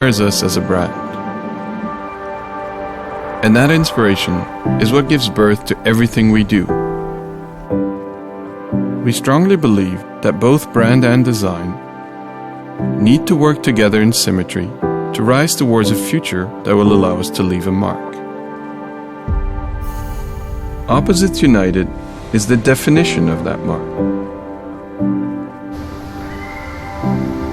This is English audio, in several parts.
us as a brand. And that inspiration is what gives birth to everything we do. We strongly believe that both brand and design need to work together in symmetry to rise towards a future that will allow us to leave a mark. Opposites United is the definition of that mark.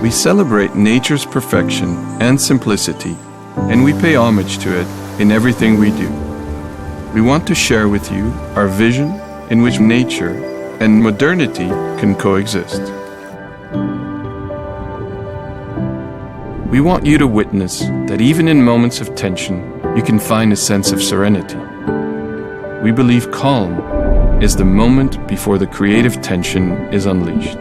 We celebrate nature's perfection and simplicity, and we pay homage to it in everything we do. We want to share with you our vision in which nature and modernity can coexist. We want you to witness that even in moments of tension, you can find a sense of serenity. We believe calm is the moment before the creative tension is unleashed.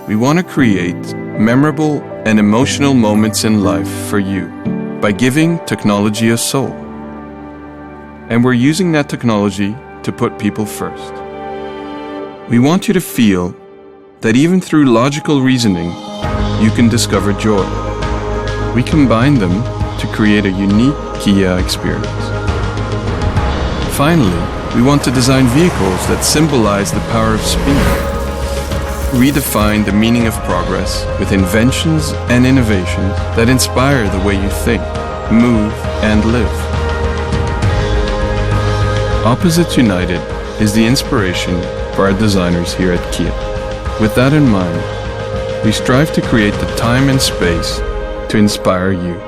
We want to create memorable and emotional moments in life for you by giving technology a soul. And we're using that technology to put people first. We want you to feel that even through logical reasoning, you can discover joy. We combine them to create a unique Kia experience. Finally, we want to design vehicles that symbolize the power of speed. Redefine the meaning of progress with inventions and innovations that inspire the way you think, move, and live. Opposites United is the inspiration for our designers here at Kia. With that in mind, we strive to create the time and space to inspire you.